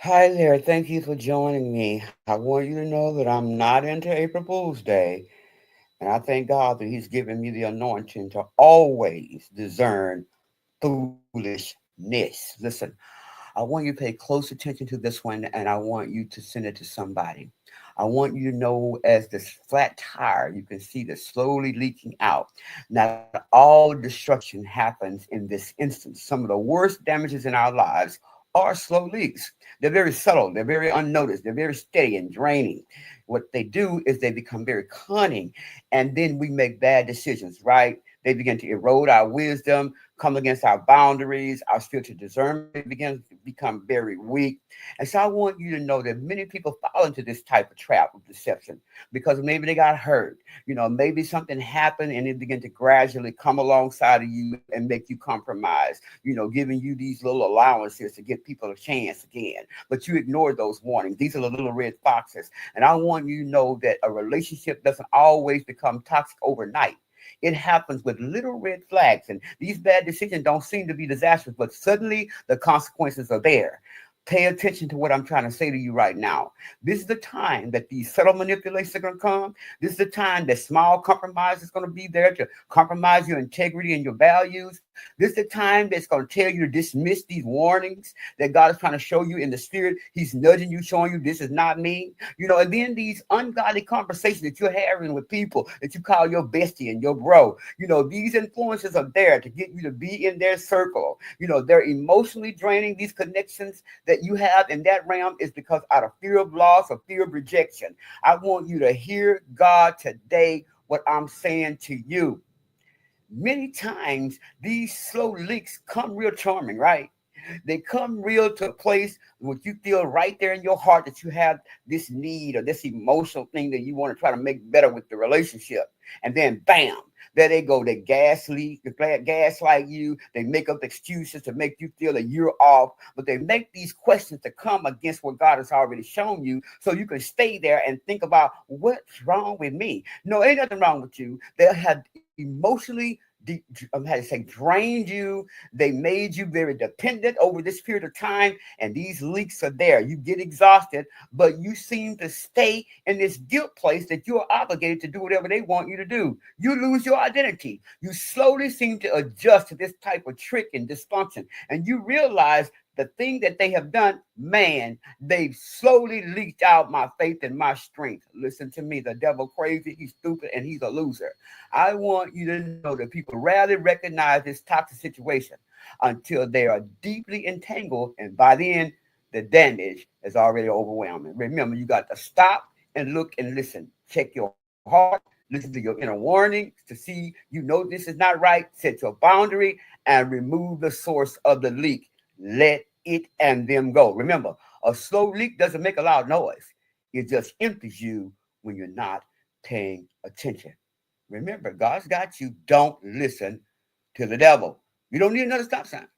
Hi there. Thank you for joining me. I want you to know that I'm not into April Fool's Day, and I thank God that He's given me the anointing to always discern foolishness. Listen, I want you to pay close attention to this one, and I want you to send it to somebody. I want you to know as this flat tire, you can see this slowly leaking out. Not all destruction happens in this instance. Some of the worst damages in our lives are slow leaks. They're very subtle, they're very unnoticed, they're very steady and draining. What they do is they become very cunning, and then we make bad decisions, right? They begin to erode our wisdom, come against our boundaries, our spiritual discernment begins to become very weak. And so I want you to know that many people fall into this type of trap of deception because maybe they got hurt. Maybe something happened and it began to gradually come alongside of you and make you compromise, giving you these little allowances to give people a chance again. But you ignore those warnings. These are the little red foxes. And I want you to know that a relationship doesn't always become toxic overnight. It happens with little red flags, and these bad decisions don't seem to be disastrous, but suddenly the consequences are there. Pay attention to what I'm trying to say to you right now. This is the time that these subtle manipulations are going to come. This is the time that small compromise is going to be there to compromise your integrity and your values. This is the time that's going to tell you to dismiss these warnings that God is trying to show you in the spirit. He's nudging you, showing you this is not me. And then these ungodly conversations that you're having with people that you call your bestie and your bro, these influences are there to get you to be in their circle. They're emotionally draining. These connections that you have in that realm is because out of fear of loss or fear of rejection. I want you to hear God today what I'm saying to you. Many times these slow leaks come real charming, right? They come real to a place where you feel right there in your heart that you have this need or this emotional thing that you want to try to make better with the relationship. And then bam, there they go. They gaslight you. They make up excuses to make you feel that you're off, but they make these questions to come against what God has already shown you so you can stay there and think about what's wrong with me. No, ain't nothing wrong with you. They have emotionally how to say drained you. They made you very dependent over this period of time, and these leaks are there. You get exhausted, but you seem to stay in this guilt place that you're obligated to do whatever they want you to do. You lose your identity. You slowly seem to adjust to this type of trick and dysfunction, and you realize the thing that they have done, man, they've slowly leaked out my faith and my strength. Listen to me, the devil crazy, he's stupid, and he's a loser. I want you to know that people rarely recognize this toxic situation until they are deeply entangled, and by the end, the damage is already overwhelming. Remember, you got to stop and look and listen. Check your heart, listen to your inner warnings to see this is not right. Set your boundary and remove the source of the leak. Let it and them go. Remember, a slow leak doesn't make a loud noise. It just empties you when you're not paying attention. Remember, God's got you. Don't listen to the devil. You don't need another stop sign.